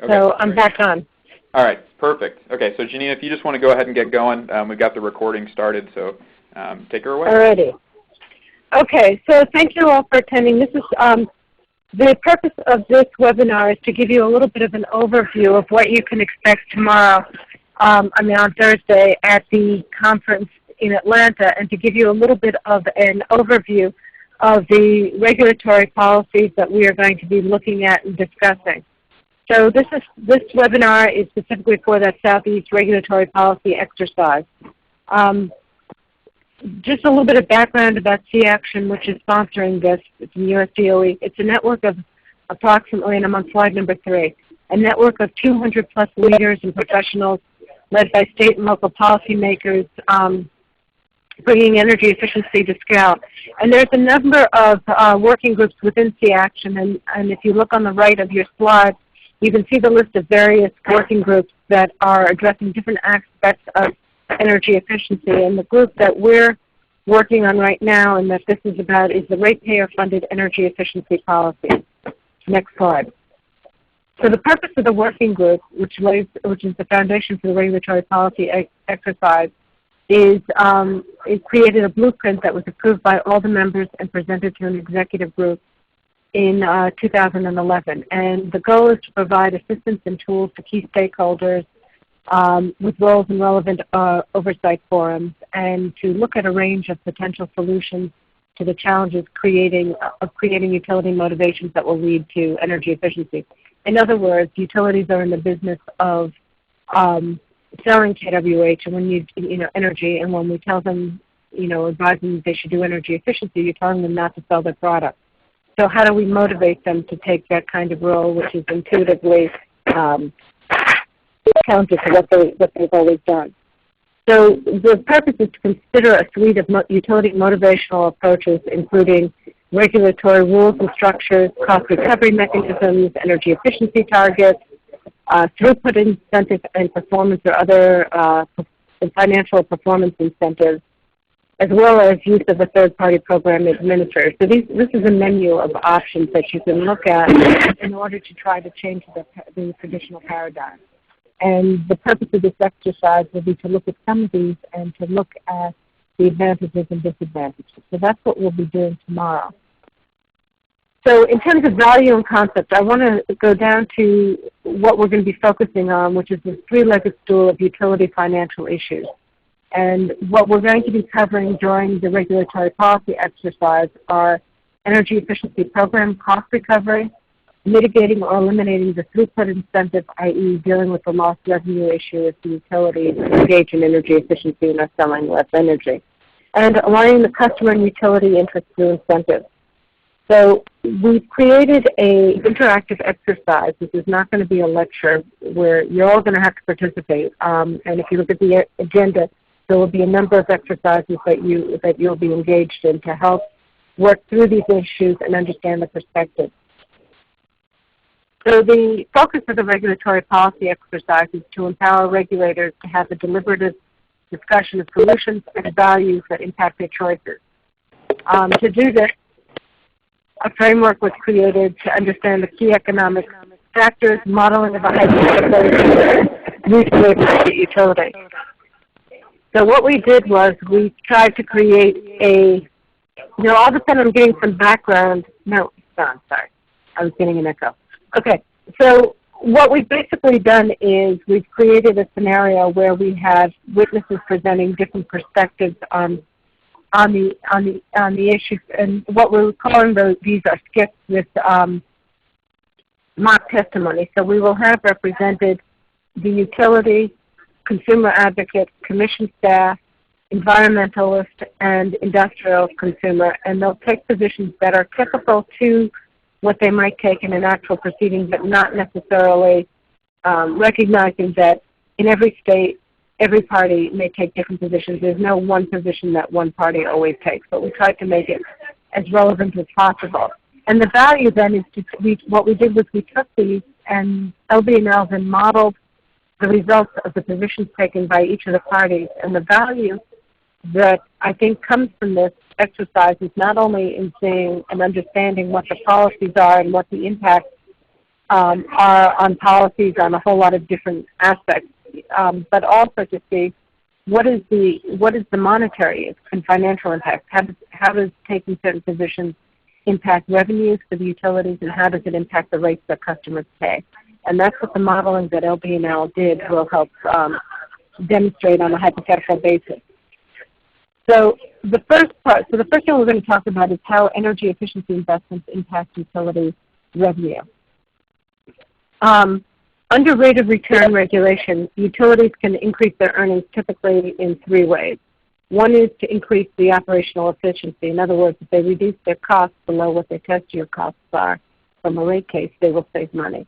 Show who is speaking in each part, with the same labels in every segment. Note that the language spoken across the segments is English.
Speaker 1: Okay.
Speaker 2: So I'm back on.
Speaker 1: All right, perfect. Okay, so Janina, if you just want to go ahead and get going, we've got the recording started, so take her away.
Speaker 2: Alrighty. Okay, so thank you all for attending. This is the purpose of this webinar is to give you a little bit of an overview of what you can expect tomorrow, on Thursday at the conference in Atlanta, and to give you a little bit of an overview of the regulatory policies that we are going to be looking at and discussing. So this webinar is specifically for that Southeast regulatory policy exercise. Just a little bit of background about SeeAction, which is sponsoring this. It's in US DOE. It's a network of approximately, and I'm on slide number 3, a network of 200 plus leaders and professionals led by state and local policymakers, bringing energy efficiency to scale. And there's a number of working groups within SeeAction, and if you look on the right of your slide, you can see the list of various working groups that are addressing different aspects of energy efficiency. And the group that we're working on right now and that this is about is the ratepayer-funded energy efficiency policy. Next slide. So the purpose of the working group, which is the foundation for the regulatory policy exercise, is it created a blueprint that was approved by all the members and presented to an executive group in 2011. And the goal is to provide assistance and tools to key stakeholders with roles in relevant oversight forums, and to look at a range of potential solutions to the challenges of creating utility motivations that will lead to energy efficiency. In other words, utilities are in the business of selling KWH and when you energy, and when we tell them, advise them that they should do energy efficiency, you're telling them not to sell their product. So how do we motivate them to take that kind of role, which is intuitively counter to what they've always done? So the purpose is to consider a suite of utility motivational approaches, including regulatory rules and structures, cost recovery mechanisms, energy efficiency targets, throughput incentives and performance or other financial performance incentives, as well as use of a third-party program administrator. So this is a menu of options that you can look at in order to try to change the traditional paradigm. And the purpose of this exercise will be to look at some of these and to look at the advantages and disadvantages. So that's what we'll be doing tomorrow. So in terms of value and concept, I want to go down to what we're going to be focusing on, which is the three-legged stool of utility financial issues. And what we're going to be covering during the regulatory policy exercise are energy efficiency program cost recovery, mitigating or eliminating the throughput incentive, i.e. dealing with the lost revenue issue if the utilities engage in energy efficiency and are selling less energy, and aligning the customer and utility interests through incentives. So we've created an interactive exercise. This is not going to be a lecture where you're all going to have to participate. And if you look at the agenda, there will be a number of exercises that you'll be engaged in to help work through these issues and understand the perspective. So the focus of the regulatory policy exercise is to empower regulators to have a deliberative discussion of solutions and values that impact their choices. To do this, a framework was created to understand the key economic factors, modeling of a hypothetical mutually appropriate utility. So what we did was we tried to create all of a sudden I'm getting some background. No, sorry, I was getting an echo. Okay, so what we've basically done is we've created a scenario where we have witnesses presenting different perspectives on the issues, and what we're calling these are skits with mock testimony. So we will have represented the utility, consumer advocate, commission staff, environmentalist, and industrial consumer, and they'll take positions that are typical to what they might take in an actual proceeding, but not necessarily recognizing that in every state, every party may take different positions. There's no one position that one party always takes, but we tried to make it as relevant as possible. And the value then is what we did was we took these and LB&Ls and modeled the results of the positions taken by each of the parties. And the value that I think comes from this exercise is not only in seeing and understanding what the policies are and what the impact are on policies on a whole lot of different aspects, but also to see what is the monetary and financial impact. How does taking certain positions impact revenues for the utilities, and how does it impact the rates that customers pay? And that's what the modeling that LB&L did will help demonstrate on a hypothetical basis. So the first thing we're going to talk about is how energy efficiency investments impact utility revenue. Under rate of return regulation, utilities can increase their earnings typically in three ways. One is to increase the operational efficiency. In other words, if they reduce their costs below what their test year costs are from a rate case, they will save money.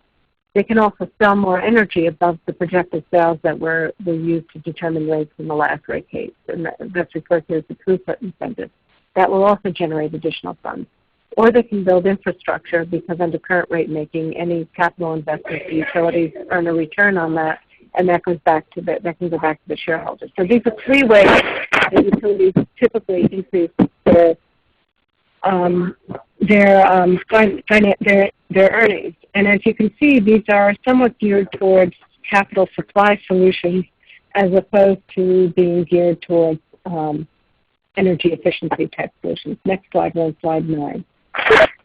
Speaker 2: They can also sell more energy above the projected sales that were used to determine rates in the last rate case, and that's referred to as the throughput incentive. That will also generate additional funds. Or they can build infrastructure, because under current rate making, any capital investment, the utilities earn a return on that, and that can go back to the shareholders. So these are three ways that utilities typically increase their earnings. And as you can see, these are somewhat geared towards capital supply solutions as opposed to being geared towards energy efficiency type solutions. Next slide, we're on slide 9.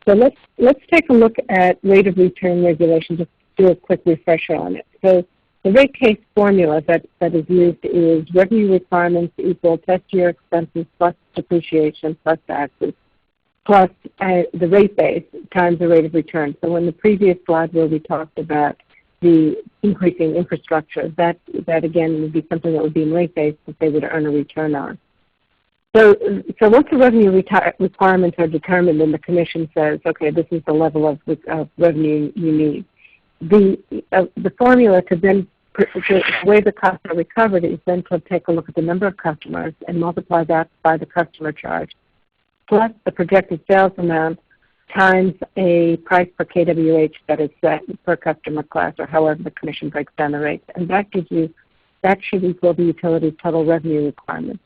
Speaker 2: So let's take a look at rate of return regulation, just do a quick refresher on it. So the rate case formula that is used is revenue requirements equal test year expenses plus depreciation plus taxes plus the rate base times the rate of return. So in the previous slide where we talked about the increasing infrastructure, that again would be something that would be in rate base that they would earn a return on. So once the revenue requirements are determined and the Commission says, okay, this is the level of revenue you need, the formula to then, the way the costs are recovered is then to take a look at the number of customers and multiply that by the customer charge, plus the projected sales amount times a price per kWh that is set per customer class, or however the Commission breaks down the rates. And that should equal the utility's total revenue requirements.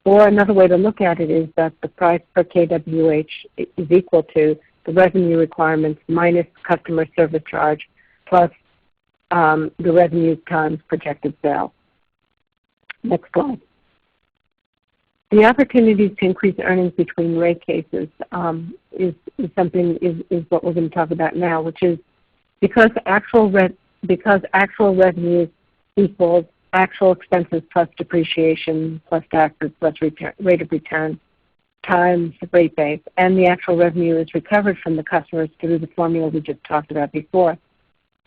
Speaker 2: Or another way to look at it is that the price per kWh is equal to the revenue requirements minus customer service charge plus the revenue times projected sales. Next slide. The opportunities to increase earnings between rate cases is what we're going to talk about now, which is because actual revenues equals actual expenses plus depreciation plus taxes plus rate of return times the rate base, and the actual revenue is recovered from the customers through the formula we just talked about before.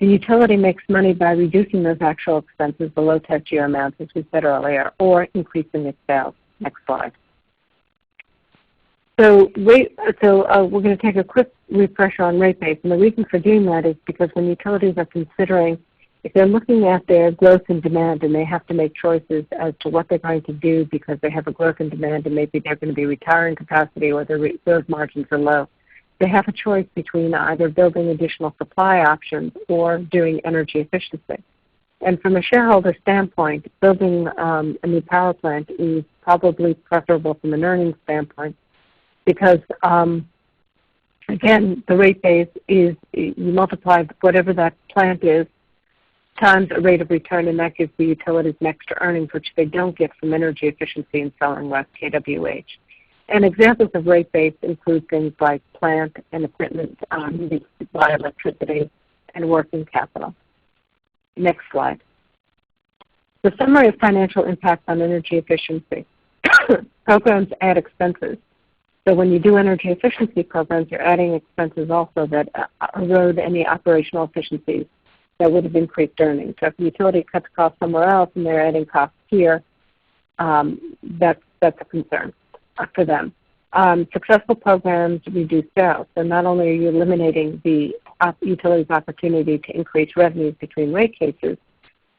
Speaker 2: The utility makes money by reducing those actual expenses below test year amounts, as we said earlier, or increasing its sales. Next slide. So we're going to take a quick refresher on rate base, and the reason for doing that is because when utilities are considering, if they're looking at their growth in demand and they have to make choices as to what they're going to do because they have a growth in demand and maybe they're going to be retiring capacity or their reserve margins are low, they have a choice between either building additional supply options or doing energy efficiency. And from a shareholder standpoint, building a new power plant is probably preferable from an earnings standpoint because, again, the rate base is, you multiply whatever that plant is times a rate of return, and that gives the utilities an extra earnings, which they don't get from energy efficiency and selling less kWh. And examples of rate base include things like plant and equipment needed to supply electricity and working capital. Next slide. The summary of financial impact on energy efficiency. Programs add expenses. So when you do energy efficiency programs, you're adding expenses also that erode any operational efficiencies that would have increased earnings. So if the utility cuts costs somewhere else and they're adding costs here, that's a concern for them. Successful programs reduce sales. So not only are you eliminating the utility's opportunity to increase revenues between rate cases,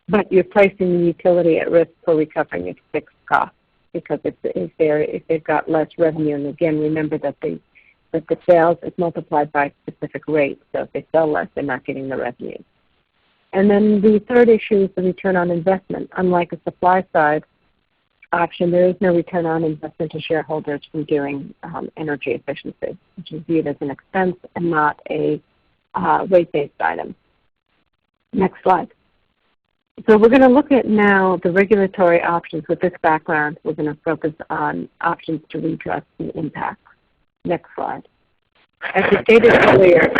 Speaker 2: but you're placing the utility at risk for recovering its fixed costs, because if they've got less revenue, and again, remember that the sales is multiplied by a specific rate. So if they sell less, they're not getting the revenue. And then the third issue is the return on investment. Unlike a supply side option, there is no return on investment to shareholders from doing energy efficiency, which is viewed as an expense and not a rate-based item. Next slide. So we're going to look at now the regulatory options. With this background, we're going to focus on options to redress the impacts. Next slide. As we stated earlier,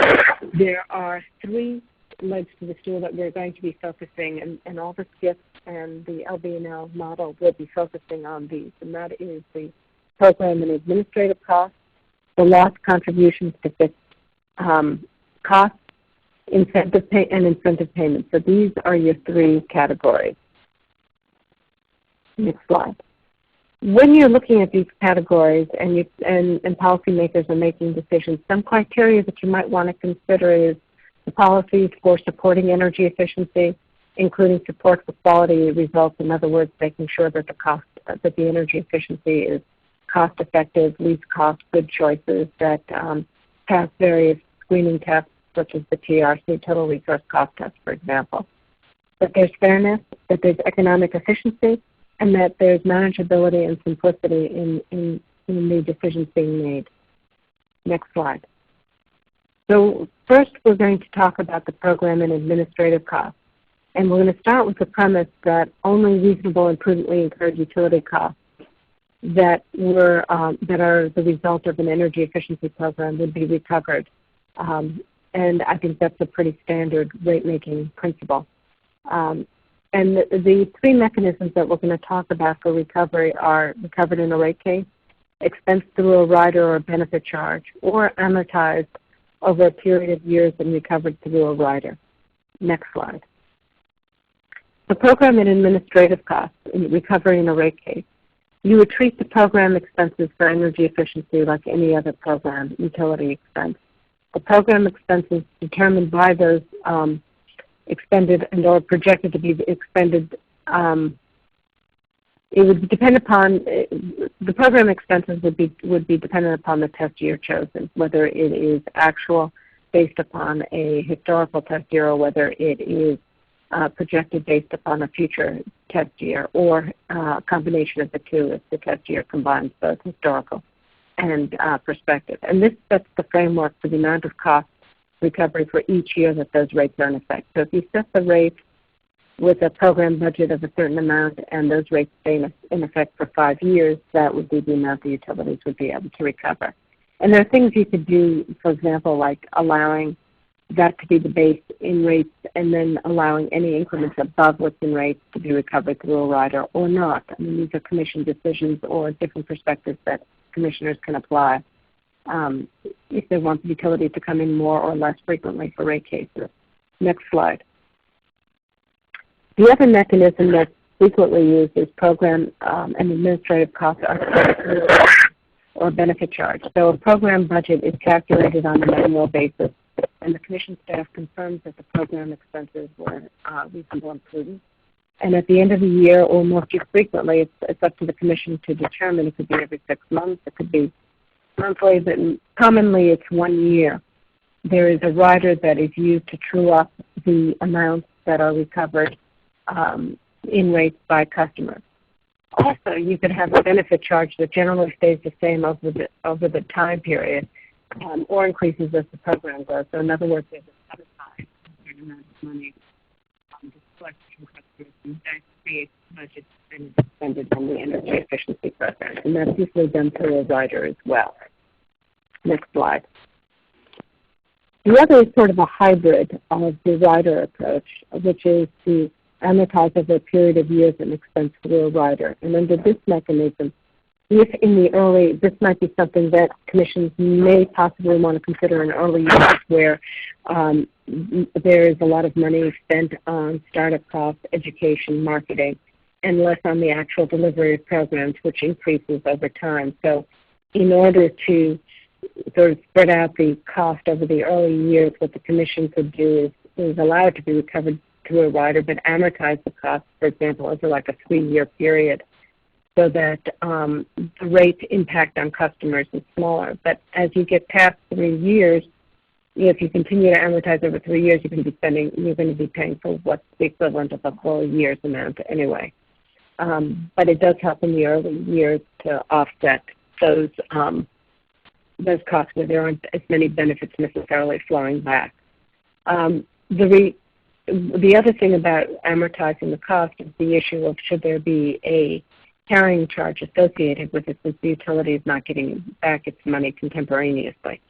Speaker 2: there are 3 legs to the stool that we're going to be focusing, and all the SCIFs and the LB&L model will be focusing on these, and that is the program and administrative costs, the loss contributions to fixed costs, incentive payments. So these are your 3 categories. Next slide. When you're looking at these categories and policymakers are making decisions, some criteria that you might want to consider is the policies for supporting energy efficiency, including support for quality results. In other words, making sure that the energy efficiency is cost-effective, least cost, good choices that pass various screening tests, such as the TRC, Total Resource Cost Test, for example. That there's fairness, that there's economic efficiency, and that there's manageability and simplicity in the decisions being made. Next slide. So first we're going to talk about the program and administrative costs. And we're going to start with the premise that only reasonable and prudently incurred utility costs that are the result of an energy efficiency program would be recovered. And I think that's a pretty standard rate-making principle. And the 3 mechanisms that we're going to talk about for recovery are recovered in a rate case, expensed through a rider or a benefit charge, or amortized over a period of years and recovered through a rider. Next slide. The program and administrative costs in recovery in a rate case. You would treat the program expenses for energy efficiency like any other program utility expense. The program expenses determined by those expended and or projected to be expended, it would depend upon, the program expenses would be dependent upon the test year chosen, whether it is actual based upon a historical test year or whether it is projected based upon a future test year, or a combination of the 2 if the test year combines both historical and prospective. And this sets the framework for the amount of cost recovery for each year that those rates are in effect. So if you set the rates with a program budget of a certain amount and those rates stay in effect for 5 years, that would be the amount the utilities would be able to recover. And there are things you could do, for example, like allowing that to be the base in rates and then allowing any increments above what's in rates to be recovered through a rider or not. I mean, these are commission decisions or different perspectives that commissioners can apply if they want the utility to come in more or less frequently for rate cases. Next slide. The other mechanism that's frequently used is program and administrative costs or benefit charge. So a program budget is calculated on an annual basis, and the commission staff confirms that the program expenses were reasonable and prudent. And at the end of the year, or more frequently, it's up to the commission to determine. It could be every 6 months, it could be monthly, but commonly it's 1 year. There is a rider that is used to true up the amounts that are recovered in rates by customers. Also, you could have a benefit charge that generally stays the same over the time period, or increases as the program goes. So in other words, there's a set aside a certain amount of money to collect from customers, and that creates budgets and expended on the energy efficiency program. And that's usually done through a rider as well. Next slide. The other is sort of a hybrid of the rider approach, which is to amortize over a period of years and expense through a rider. And under this mechanism, if in the early, this might be something that commissions may possibly want to consider in early years where there is a lot of money spent on startup costs, education, marketing, and less on the actual delivery of programs, which increases over time. So in order to sort of spread out the cost over the early years, what the commission could do is allow it to be recovered through a rider, but amortize the cost, for example, over like a 3-year period, so that the rate impact on customers is smaller. But as you get past 3 years, if you continue to amortize over 3 years, you're going to be paying for what's the equivalent of a full year's amount anyway. But it does help in the early years to offset those costs where there aren't as many benefits necessarily flowing back. the other thing about amortizing the cost is the issue of should there be a carrying charge associated with it, since the utility is not getting back its money contemporaneously.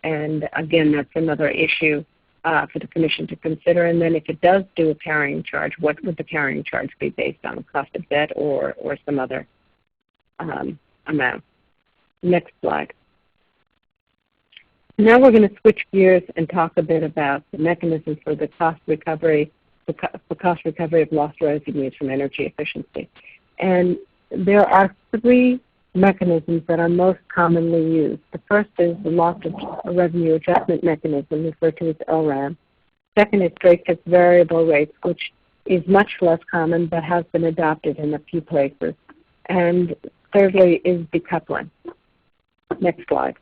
Speaker 2: And again, that's another issue for the Commission to consider. And then if it does do a carrying charge, what would the carrying charge be based on, the cost of debt or some other amount? Next slide. Now we're going to switch gears and talk a bit about the mechanisms for the cost recovery, for cost recovery of lost revenues from energy efficiency. And there are three mechanisms that are most commonly used. The first is the loss of revenue adjustment mechanism, referred to as LRAM. Second is straight fixed variable rates, which is much less common but has been adopted in a few places. And thirdly is decoupling. Next slide.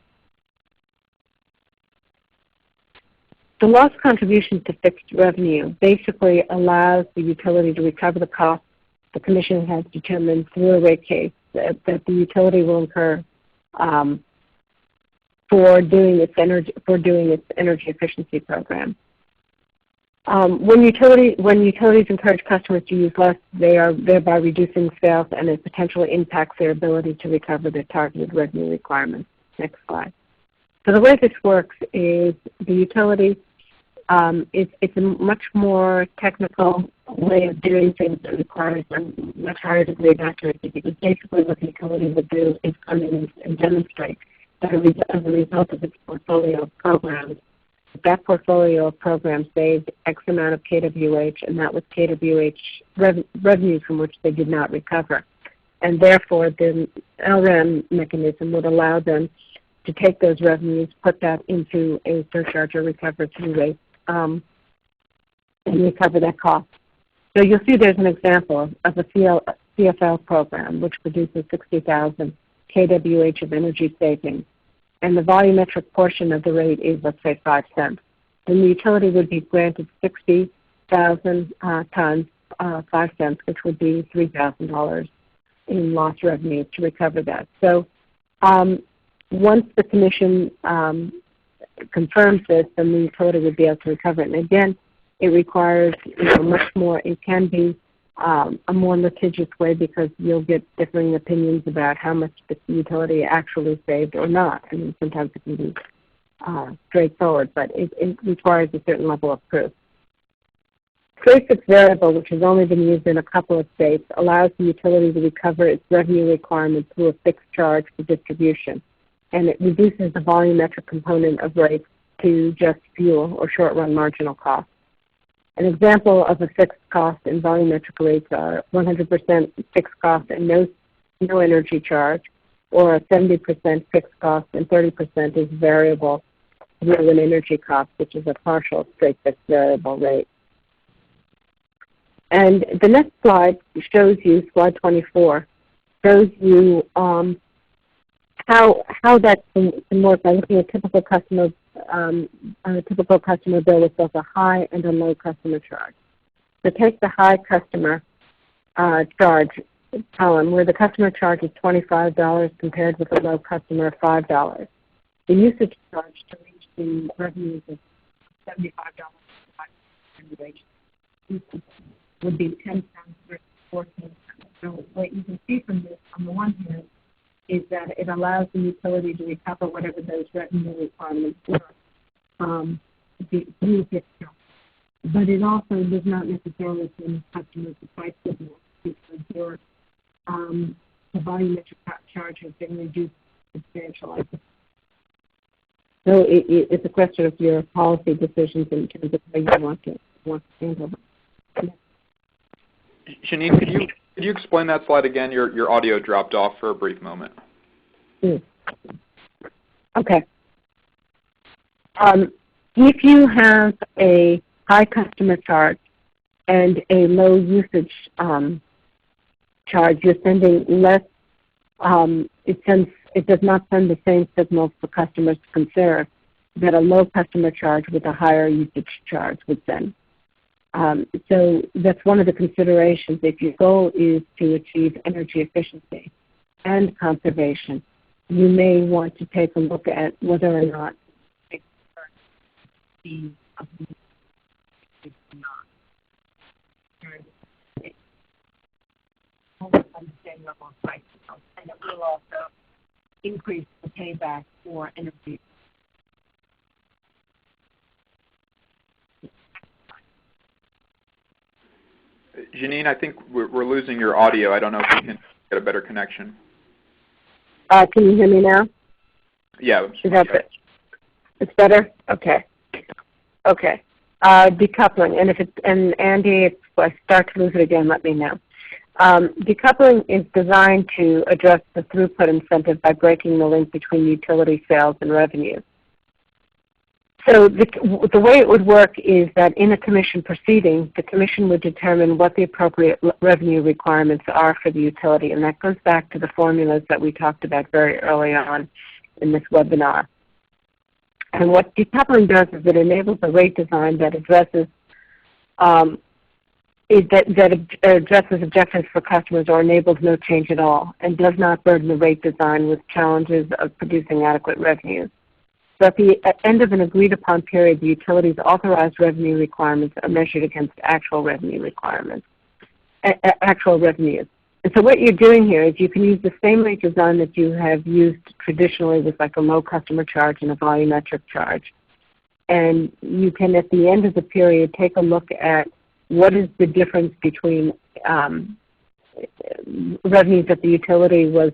Speaker 2: The loss contribution to fixed revenue basically allows the utility to recover the costs the Commission has determined through a rate case that the utility will incur for doing its energy efficiency program. When utilities encourage customers to use less, they are thereby reducing sales, and it potentially impacts their ability to recover their targeted revenue requirements. Next slide. So the way this works is the utility, it's a much more technical way of doing things that requires a much higher degree of accuracy, because basically what the utility would do is come in and demonstrate that as a result of its portfolio of programs, that portfolio of programs saved X amount of kWh, and that was kWh revenues from which they did not recover. And therefore, the LRAM mechanism would allow them to take those revenues, put that into a surcharge or recover through rate, and recover that cost. So you'll see there's an example of a CFL program which produces 60,000 kWh of energy savings, and the volumetric portion of the rate is, let's say, 5 cents. Then the utility would be granted 60,000 tons, 5 cents, which would be $3,000 in lost revenues to recover that. So once the Commission confirms this, then the utility would be able to recover it. And again, it requires much more. It can be a more litigious way, because you'll get differing opinions about how much the utility actually saved or not. I mean, sometimes it can be straightforward, but it requires a certain level of proof. Straight fixed variable, which has only been used in a couple of states, allows the utility to recover its revenue requirements through a fixed charge for distribution, and it reduces the volumetric component of rates to just fuel or short-run marginal costs. An example of a fixed cost and volumetric rates are 100% fixed cost and no energy charge, or a 70% fixed cost and 30% is variable through an energy cost, which is a partial straight fixed variable rate. And the next slide shows you, slide 24, shows you how that can work by looking at a typical customer bill with both a high and a low customer charge. So take the high customer charge column, where the customer charge is $25 compared with a low customer of $5. The usage charge to reach the revenues of $75 would be 10 cents versus 14 cents. So what you can see from this, on the one hand, is that it allows the utility to recover whatever those revenue requirements were through fixed charge. But it also does not necessarily send customers the price signal, because the volumetric charge has been reduced substantially. So it's a question of your policy decisions in terms of how you want to handle them.
Speaker 1: Janine, could you explain that slide again? Your audio dropped off for a brief moment.
Speaker 2: Okay. If you have a high customer charge and a low usage charge, you're sending less. It does not send the same signals for customers to consider that a low customer charge with a higher usage charge would send. So that's one of the considerations. If your goal is to achieve energy efficiency and conservation, you may want to take a look at whether or not the same level of price, and it will also increase the payback for energy.
Speaker 1: Janine, I think we're losing your audio. I don't know if you can get a better connection.
Speaker 2: Can you hear me now?
Speaker 1: Yeah.
Speaker 2: Is that good? It's better? Okay. Okay. Decoupling, and Andy, if I start to lose it again, let me know. Decoupling is designed to address the throughput incentive by breaking the link between utility sales and revenue. So the way it would work is that in a commission proceeding, the commission would determine what the appropriate revenue requirements are for the utility, and that goes back to the formulas that we talked about very early on in this webinar. And what decoupling does is it enables a rate design that addresses objectives for customers or enables no change at all, and does not burden the rate design with challenges of producing adequate revenues. So at the end of an agreed-upon period, the utility's authorized revenue requirements are measured against actual revenue requirements, actual revenues. And so what you're doing here is you can use the same rate design that you have used traditionally with like a low customer charge and a volumetric charge. And you can, at the end of the period, take a look at what is the difference between revenues that the utility was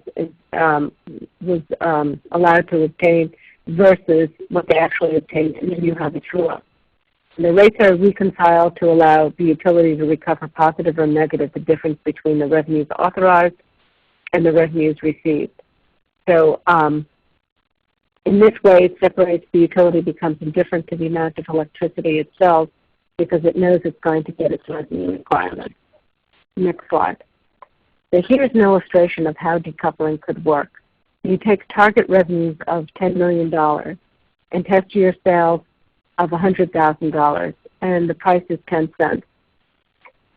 Speaker 2: allowed to obtain versus what they actually obtained, and then you have a true-up. The rates are reconciled to allow the utility to recover positive or negative the difference between the revenues authorized and the revenues received. So in this way, it separates the utility, becomes indifferent to the amount of electricity it sells because it knows it's going to get its revenue requirements. Next slide. So here's an illustration of how decoupling could work. You take target revenues of $10 million and test your sales of $100,000, and the price is 10 cents.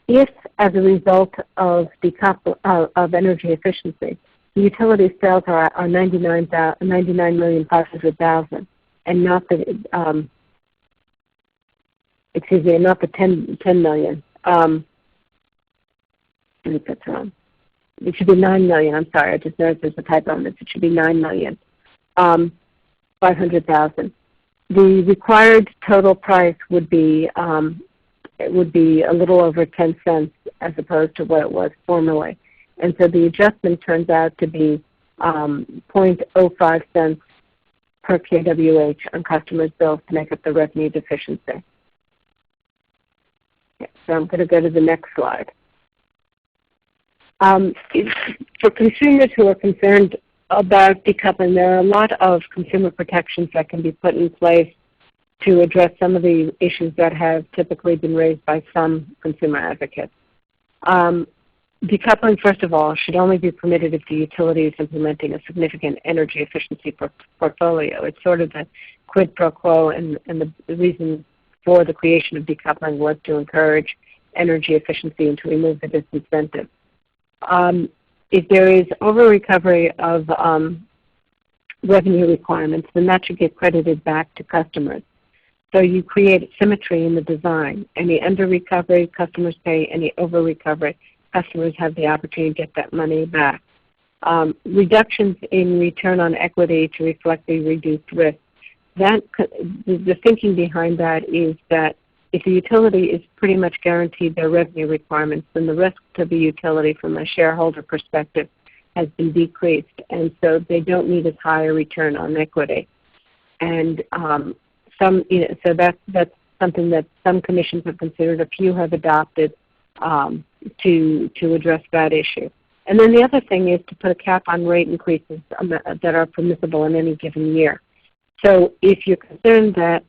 Speaker 2: If, as a result of energy efficiency, the utility sales are 99,500,000, and not the not the 10 million. I think that's wrong. It should be 9 million. I'm sorry, I just noticed there's a typo on this. It should be 9,500,000. The required total price would be a little over 10 cents as opposed to what it was formerly. And so the adjustment turns out to be 0.05 cents per kWh on customers' bills to make up the revenue deficiency. Okay, so I'm going to go to the next slide. For consumers who are concerned about decoupling, there are a lot of consumer protections that can be put in place to address some of the issues that have typically been raised by some consumer advocates. Decoupling, first of all, should only be permitted if the utility is implementing a significant energy efficiency portfolio. It's sort of the quid pro quo, and the reason for the creation of decoupling was to encourage energy efficiency and to remove the disincentive. If there is over-recovery of revenue requirements, then that should get credited back to customers. So you create symmetry in the design. Any under-recovery, customers pay. Any over-recovery, customers have the opportunity to get that money back. Reductions in return on equity to reflect the reduced risk. The thinking behind that is that if the utility is pretty much guaranteed their revenue requirements, then the risk to the utility from a shareholder perspective has been decreased, and so they don't need as high a return on equity. And so that's something that some commissions have considered. A few have adopted to address that issue. And then the other thing is to put a cap on rate increases that are permissible in any given year. So if you're concerned that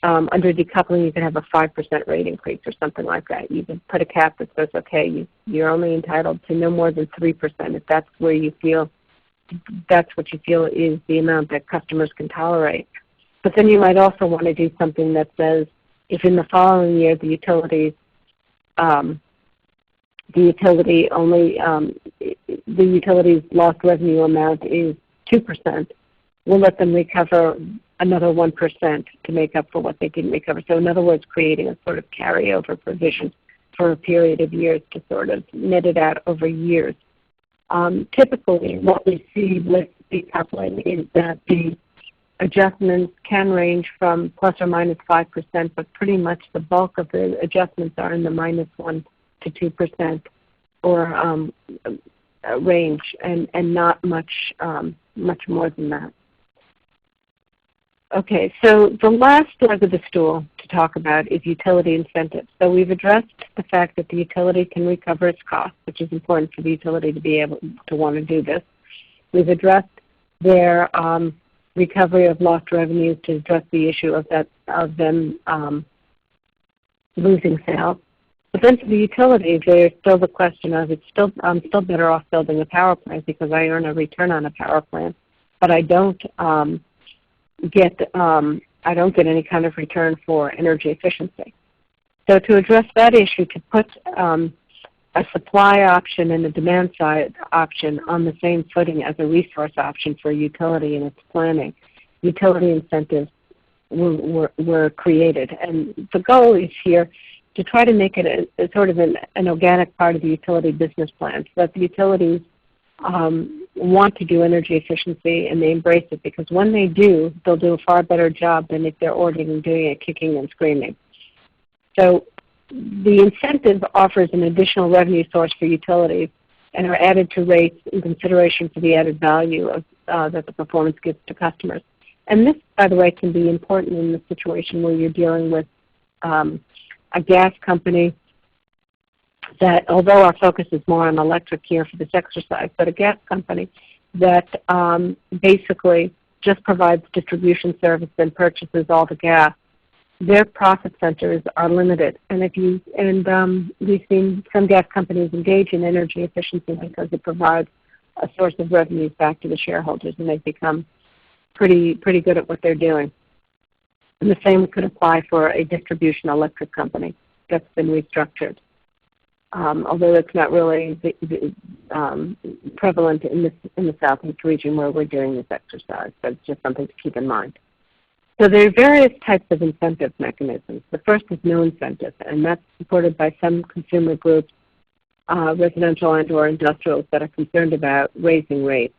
Speaker 2: under decoupling you can have a 5% rate increase or something like that, you can put a cap that says, okay, you're only entitled to no more than 3% if that's where you feel, that's what you feel is the amount that customers can tolerate. But then you might also want to do something that says, if in the following year the utility's lost revenue amount is 2%, we'll let them recover another 1% to make up for what they didn't recover. So in other words, creating a sort of carryover provision for a period of years to sort of net it out over years. Typically, what we see with decoupling is that the adjustments can range from plus or minus 5%, but pretty much the bulk of the adjustments are in the minus 1 to 2% or range, and not much more than that. Okay, so the last leg of the stool to talk about is utility incentives. So we've addressed the fact that the utility can recover its costs, which is important for the utility to be able to want to do this. We've addressed their recovery of lost revenues to address the issue of them losing sales. But then for the utility, there's still the question of I'm still better off building a power plant because I earn a return on a power plant, but I don't get any kind of return for energy efficiency. So to address that issue, to put a supply option and a demand side option on the same footing as a resource option for utility in its planning, utility incentives were created. And the goal is here to try to make it a sort of an organic part of the utility business plan, so that the utilities want to do energy efficiency and they embrace it, because when they do, they'll do a far better job than if they're already doing it kicking and screaming. So the incentive offers an additional revenue source for utilities and are added to rates in consideration for the added value that the performance gives to customers. And this, by the way, can be important in the situation where you're dealing with a gas company that, although our focus is more on electric here for this exercise, but a gas company that basically just provides distribution service and purchases all the gas, their profit centers are limited. And we've seen some gas companies engage in energy efficiency because it provides a source of revenues back to the shareholders, and they've become pretty good at what they're doing. And the same could apply for a distribution electric company that's been restructured. Although it's not really prevalent in the Southeast region where we're doing this exercise, but it's just something to keep in mind. So there are various types of incentive mechanisms. The first is no incentive, and that's supported by some consumer groups, residential and or industrials, that are concerned about raising rates.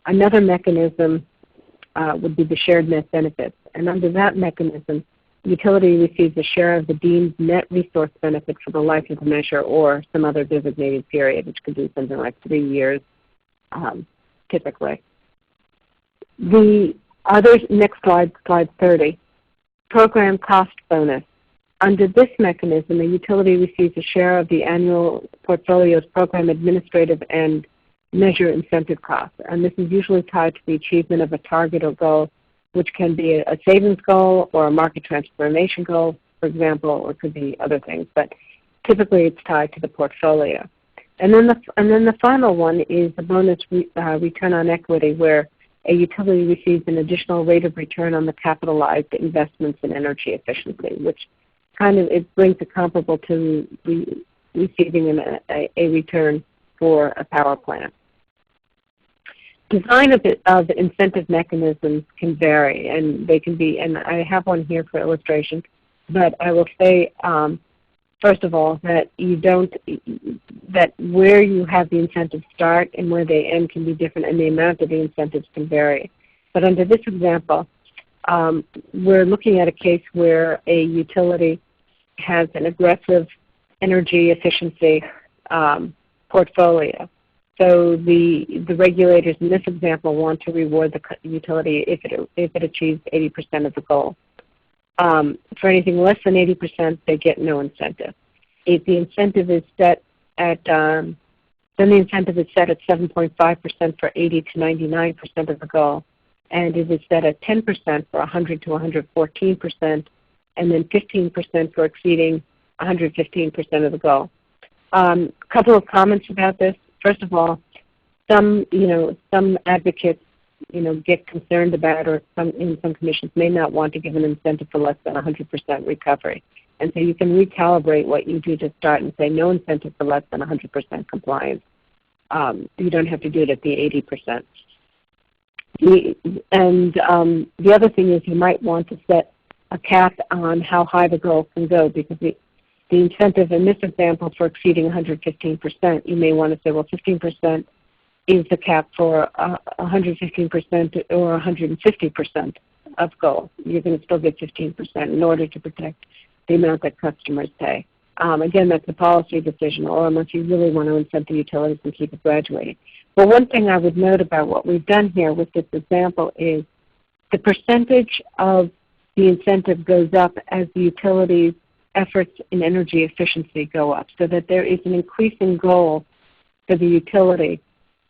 Speaker 2: Another mechanism would be the shared net benefits, and under that mechanism, the utility receives a share of the deemed net resource benefit for the life of the measure or some other designated period, which could be something like 3 years typically. The other, next slide, slide 30, program cost bonus. Under this mechanism, a utility receives a share of the annual portfolio's program administrative and measure incentive costs, and this is usually tied to the achievement of a target or goal, which can be a savings goal or a market transformation goal, for example, or it could be other things, but typically it's tied to the portfolio. And then the final one is the bonus return on equity, where a utility receives an additional rate of return on the capitalized investments in energy efficiency, which it brings it comparable to receiving a return for a power plant. Design of incentive mechanisms can vary, and they can be, and I have one here for illustration, but I will say, first of all, that that where you have the incentives start and where they end can be different, and the amount of the incentives can vary. But under this example, we're looking at a case where a utility has an aggressive energy efficiency portfolio. So the regulators in this example want to reward the utility if it achieves 80% of the goal. For anything less than 80%, they get no incentive. If the incentive is set at then the incentive is set at 7.5% for 80 to 99% of the goal, and it is set at 10% for 100 to 114%, and then 15% for exceeding 115% of the goal. A couple of comments about this. First of all, some advocates, get concerned about, or in some commissions may not want to give an incentive for less than 100% recovery. And so you can recalibrate what you do to start and say no incentive for less than 100% compliance. You don't have to do it at the 80%. The other thing is you might want to set a cap on how high the goal can go, because the incentive in this example for exceeding 115%, you may want to say, well, 15% is the cap for 115% or 150% of goal. You're going to still get 15% in order to protect the amount that customers pay. Again, that's a policy decision, or unless you really want to incent the utilities and keep it graduating. But one thing I would note about what we've done here with this example is the percentage of the incentive goes up as the utilities' efforts in energy efficiency go up, so that there is an increasing goal for the utility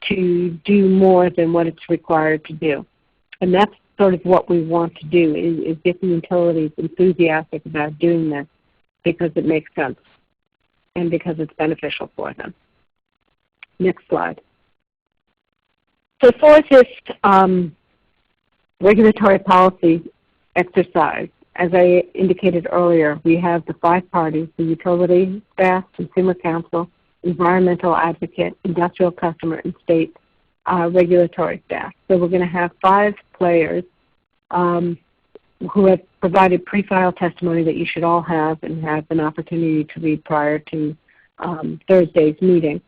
Speaker 2: to do more than what it's required to do. And that's sort of what we want to do, is get the utilities enthusiastic about doing this because it makes sense and because it's beneficial for them. Next slide. So for this regulatory policy exercise, as I indicated earlier, we have the 5 parties: the utility, staff, consumer counsel, environmental advocate, industrial customer, and state regulatory staff. So we're going to have 5 players who have provided pre-file testimony that you should all have and have an opportunity to read prior to Thursday's meeting.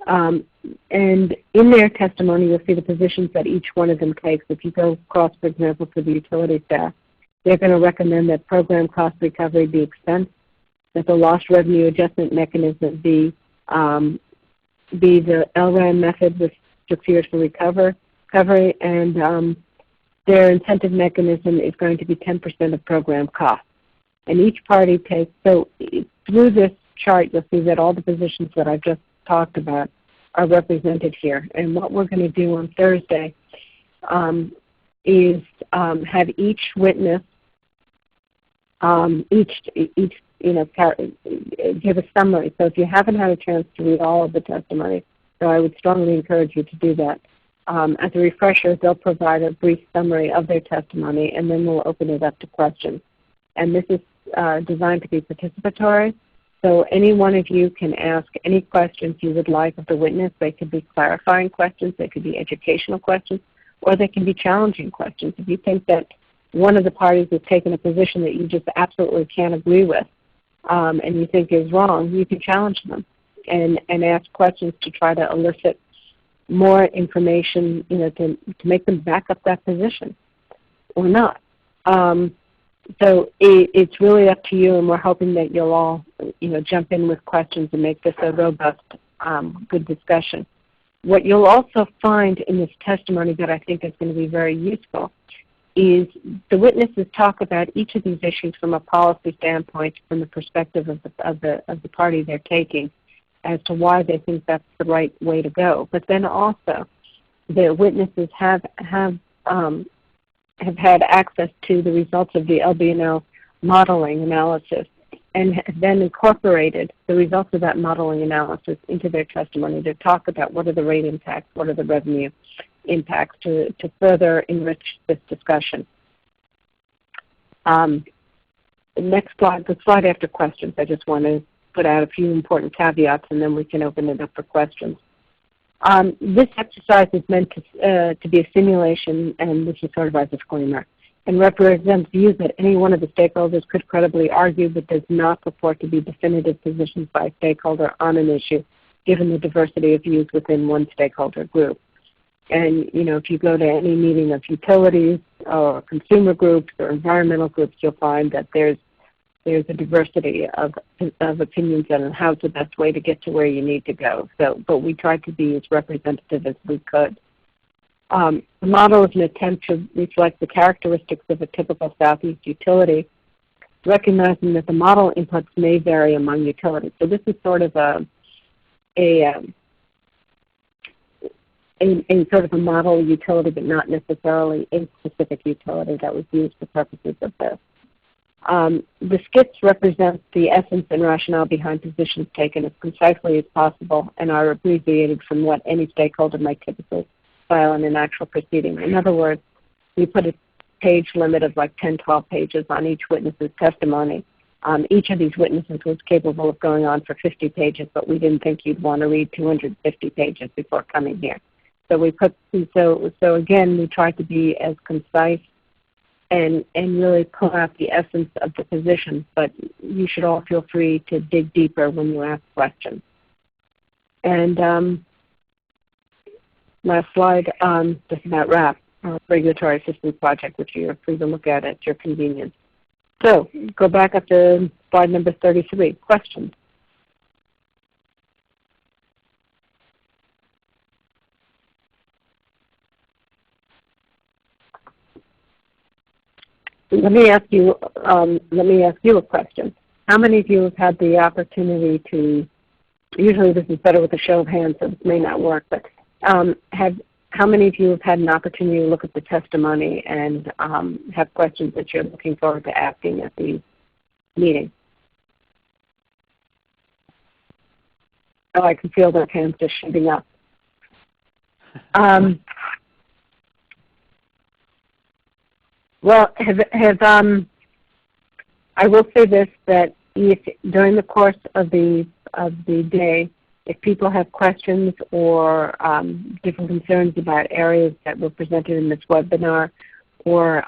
Speaker 2: And in their testimony, you'll see the positions that each one of them takes. If you go across, for example, to the utility staff, they're going to recommend that program cost recovery be expensed, that the lost revenue adjustment mechanism be the LRAM method with 6 years for recovery, and their incentive mechanism is going to be 10% of program costs. And each party takes, so through this chart, you'll see that all the positions that I've just talked about are represented here. And what we're going to do on Thursday is have each witness give a summary. So if you haven't had a chance to read all of the testimony, so I would strongly encourage you to do that. As a refresher, they'll provide a brief summary of their testimony, and then we'll open it up to questions. And this is designed to be participatory, so any one of you can ask any questions you would like of the witness. They could be clarifying questions, they could be educational questions, or they can be challenging questions. If you think that one of the parties has taken a position that you just absolutely can't agree with, and you think is wrong, you can challenge them and ask questions to try to elicit more information, to make them back up that position or not. So it's really up to you, and we're hoping that you'll all, jump in with questions and make this a robust, good discussion. What you'll also find in this testimony that I think is going to be very useful is the witnesses talk about each of these issues from a policy standpoint, from the perspective of the party they're taking, as to why they think that's the right way to go. But then also, the witnesses have had access to the results of the LBNL modeling analysis, and then incorporated the results of that modeling analysis into their testimony to talk about what are the rate impacts, what are the revenue impacts, to further enrich this discussion. Next slide, the slide after questions. I just want to put out a few important caveats, and then we can open it up for questions. This exercise is meant to be a simulation, and this is sort of our disclaimer, and represents views that any one of the stakeholders could credibly argue, but does not purport to be definitive positions by a stakeholder on an issue, given the diversity of views within one stakeholder group. And if you go to any meeting of utilities or consumer groups or environmental groups, you'll find that there's a diversity of opinions on how's the best way to get to where you need to go. But we tried to be as representative as we could. The model is an attempt to reflect the characteristics of a typical Southeast utility, recognizing that the model inputs may vary among utilities. So this is sort of a sort of a model utility, but not necessarily a specific utility that was used for purposes of this. The skits represent the essence and rationale behind positions taken as concisely as possible and are abbreviated from what any stakeholder might typically file in an actual proceeding. In other words, we put a page limit of like 10, 12 pages on each witness's testimony. Each of these witnesses was capable of going on for 50 pages, but we didn't think you'd want to read 250 pages before coming here. So again, we tried to be as concise and really pull out the essence of the position, but you should all feel free to dig deeper when you ask questions. And last slide, just about RAP, Regulatory Assistance Project, which you're free to look at your convenience. So go back up to slide number 33, questions. Let me ask you a question. How many of you have had the opportunity to, usually this is better with a show of hands, so this may not work, but how many of you have had an opportunity to look at the testimony and have questions that you're looking forward to asking at the meeting? Oh, I can feel those hands just shooting up. Well, I will say this, that if during the course of the day, if people have questions or different concerns about areas that were presented in this webinar or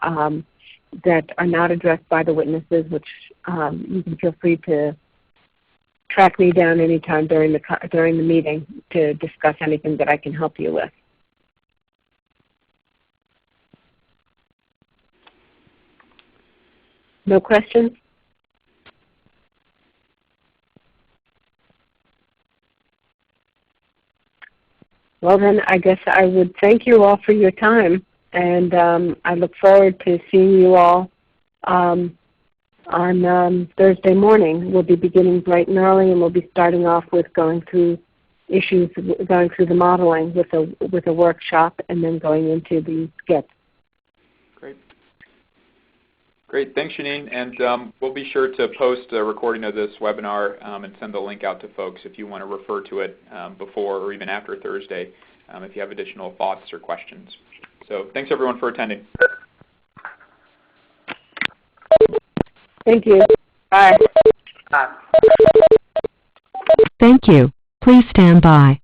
Speaker 2: that are not addressed by the witnesses, which you can feel free to track me down anytime during the meeting to discuss anything that I can help you with. No questions? Well then, I guess I would thank you all for your time, and I look forward to seeing you all on Thursday morning. We'll be beginning bright and early, and we'll be starting off with going through issues, going through the modeling with a workshop, and then going into the skits.
Speaker 1: Great, thanks Janine, and we'll be sure to post a recording of this webinar and send the link out to folks if you want to refer to it before or even after Thursday if you have additional thoughts or questions. So thanks everyone for attending.
Speaker 2: Thank you. Bye.
Speaker 3: Thank you. Please stand by.